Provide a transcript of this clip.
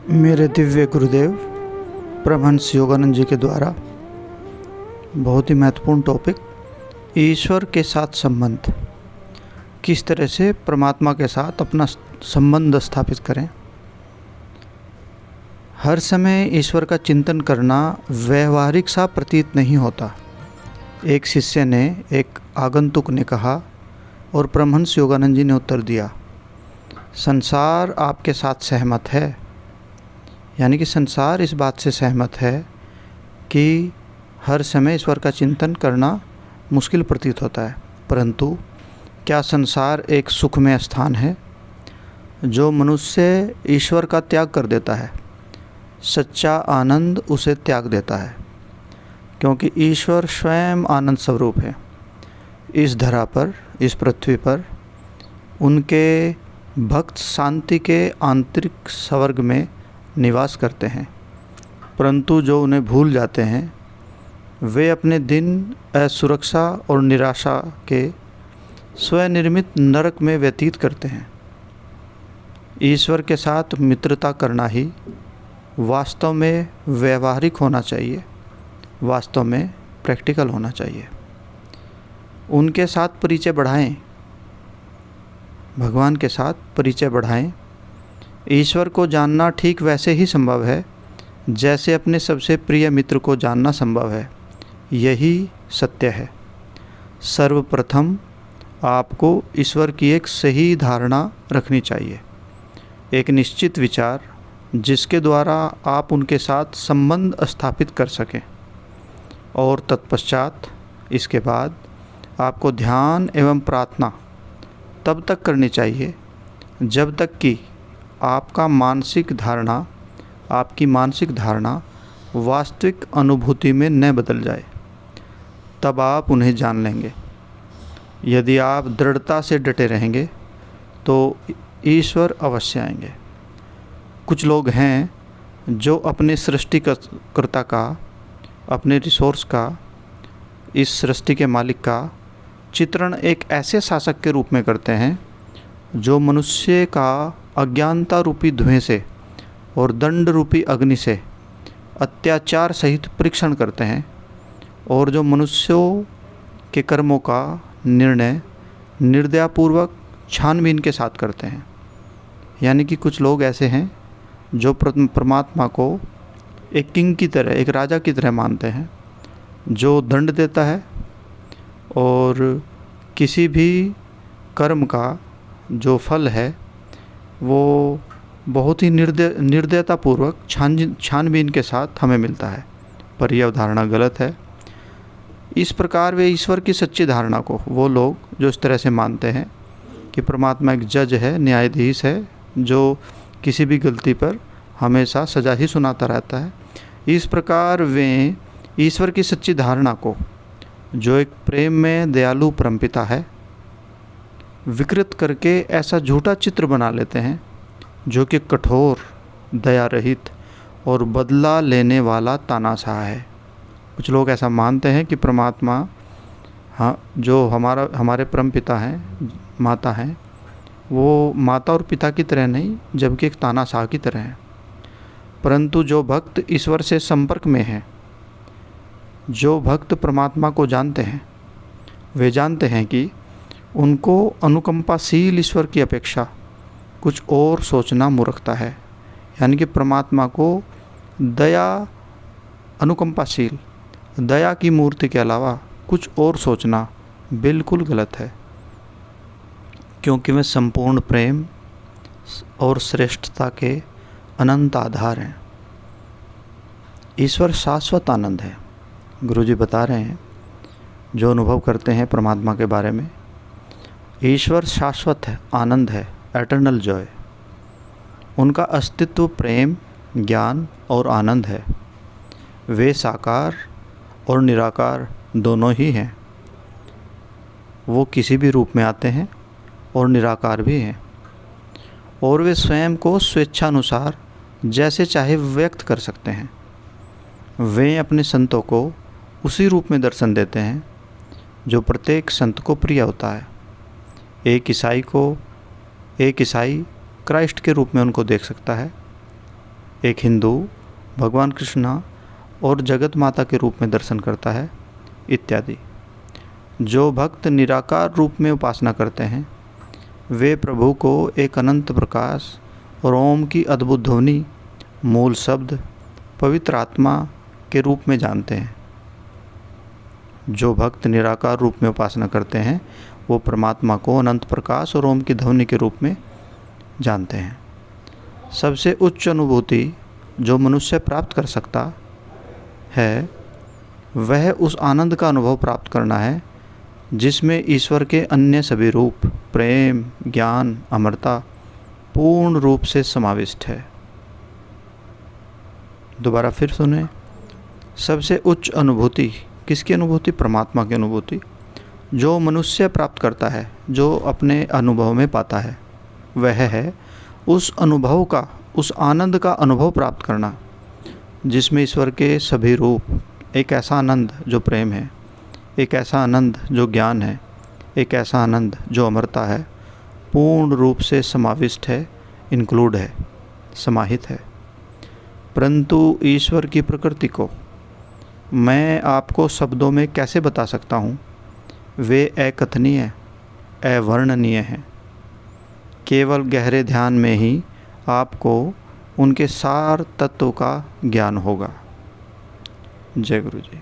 मेरे दिव्य गुरुदेव परमहंस योगानंद जी के द्वारा बहुत ही महत्वपूर्ण टॉपिक, ईश्वर के साथ संबंध। किस तरह से परमात्मा के साथ अपना संबंध स्थापित करें। हर समय ईश्वर का चिंतन करना व्यवहारिक सा प्रतीत नहीं होता। एक शिष्य ने एक आगंतुक ने कहा और परमहंस योगानंद जी ने उत्तर दिया, संसार आपके साथ सहमत है। यानी कि संसार इस बात से सहमत है कि हर समय ईश्वर का चिंतन करना मुश्किल प्रतीत होता है, परंतु क्या संसार एक सुखमय स्थान है? जो मनुष्य ईश्वर का त्याग कर देता है, सच्चा आनंद उसे त्याग देता है, क्योंकि ईश्वर स्वयं आनंद स्वरूप है। इस धरा पर, इस पृथ्वी पर उनके भक्त शांति के आंतरिक स्वर्ग में निवास करते हैं, परंतु जो उन्हें भूल जाते हैं वे अपने दिन असुरक्षा और निराशा के स्वनिर्मित नरक में व्यतीत करते हैं। ईश्वर के साथ मित्रता करना ही वास्तव में व्यवहारिक होना चाहिए, वास्तव में प्रैक्टिकल होना चाहिए। उनके साथ परिचय बढ़ाएं, भगवान के साथ परिचय बढ़ाएं। ईश्वर को जानना ठीक वैसे ही संभव है जैसे अपने सबसे प्रिय मित्र को जानना संभव है। यही सत्य है। सर्वप्रथम आपको ईश्वर की एक सही धारणा रखनी चाहिए, एक निश्चित विचार जिसके द्वारा आप उनके साथ संबंध स्थापित कर सकें। और तत्पश्चात इसके बाद आपको ध्यान एवं प्रार्थना तब तक करनी चाहिए जब तक कि आपकी मानसिक धारणा वास्तविक अनुभूति में न बदल जाए। तब आप उन्हें जान लेंगे। यदि आप दृढ़ता से डटे रहेंगे तो ईश्वर अवश्य आएंगे। कुछ लोग हैं जो अपने सृष्टिकर्ता का, अपने रिसोर्स का, इस सृष्टि के मालिक का चित्रण एक ऐसे शासक के रूप में करते हैं जो मनुष्य का अज्ञानता रूपी धुएं से और दंड रूपी अग्नि से अत्याचार सहित परीक्षण करते हैं, और जो मनुष्यों के कर्मों का निर्णय निर्दयपूर्वक छानबीन के साथ करते हैं। यानी कि कुछ लोग ऐसे हैं जो परमात्मा को एक किंग की तरह, एक राजा की तरह मानते हैं, जो दंड देता है और किसी भी कर्म का जो फल है वो बहुत ही निर्दयतापूर्वक छानबीन के साथ हमें मिलता है। पर यह अवधारणा गलत है। इस प्रकार वे ईश्वर की सच्ची धारणा को, वो लोग जो इस तरह से मानते हैं कि परमात्मा एक जज है, न्यायाधीश है, जो किसी भी गलती पर हमेशा सज़ा ही सुनाता रहता है, इस प्रकार वे ईश्वर की सच्ची धारणा को, जो एक प्रेम में दयालु परमपिता है, विकृत करके ऐसा झूठा चित्र बना लेते हैं जो कि कठोर, दया रहित और बदला लेने वाला तानाशाह है। कुछ लोग ऐसा मानते हैं कि परमात्मा, हाँ, जो हमारे परम पिता हैं, माता हैं, वो माता और पिता की तरह नहीं, जबकि एक तानाशाह की तरह है। परंतु जो भक्त ईश्वर से संपर्क में हैं, जो भक्त परमात्मा को जानते हैं, वे जानते हैं कि उनको अनुकंपाशील ईश्वर की अपेक्षा कुछ और सोचना मूर्खता है। यानी कि परमात्मा को अनुकंपाशील दया की मूर्ति के अलावा कुछ और सोचना बिल्कुल गलत है, क्योंकि वे संपूर्ण प्रेम और श्रेष्ठता के अनंत आधार हैं। ईश्वर शाश्वत आनंद है। गुरुजी बता रहे हैं, जो अनुभव करते हैं परमात्मा के बारे में, ईश्वर शाश्वत है, आनंद है, एटर्नल जॉय। उनका अस्तित्व प्रेम, ज्ञान और आनंद है। वे साकार और निराकार दोनों ही हैं। वो किसी भी रूप में आते हैं और निराकार भी हैं, और वे स्वयं को स्वेच्छानुसार जैसे चाहे व्यक्त कर सकते हैं। वे अपने संतों को उसी रूप में दर्शन देते हैं जो प्रत्येक संत को प्रिय होता है। एक ईसाई क्राइस्ट के रूप में उनको देख सकता है, एक हिंदू भगवान कृष्ण और जगत माता के रूप में दर्शन करता है इत्यादि। जो भक्त निराकार रूप में उपासना करते हैं वे प्रभु को एक अनंत प्रकाश और ओम की अद्भुत ध्वनि, मूल शब्द, पवित्र आत्मा के रूप में जानते हैं। जो भक्त निराकार रूप में उपासना करते हैं वो परमात्मा को अनंत प्रकाश और ओम की ध्वनि के रूप में जानते हैं। सबसे उच्च अनुभूति जो मनुष्य प्राप्त कर सकता है वह उस आनंद का अनुभव प्राप्त करना है जिसमें ईश्वर के अन्य सभी रूप, प्रेम, ज्ञान, अमरता पूर्ण रूप से समाविष्ट है। दोबारा फिर सुने। सबसे उच्च अनुभूति किसकी अनुभूति? परमात्मा की अनुभूति जो मनुष्य प्राप्त करता है, जो अपने अनुभव में पाता है, वह है उस अनुभव का, उस आनंद का अनुभव प्राप्त करना जिसमें ईश्वर के सभी रूप, एक ऐसा आनंद जो प्रेम है, एक ऐसा आनंद जो ज्ञान है, एक ऐसा आनंद जो अमरता है, पूर्ण रूप से समाविष्ट है, इंक्लूड है, समाहित है। परंतु ईश्वर की प्रकृति को मैं आपको शब्दों में कैसे बता सकता हूँ? वे अकथनीय, अवर्णनीय हैं। केवल गहरे ध्यान में ही आपको उनके सार तत्व का ज्ञान होगा। जय गुरु जी।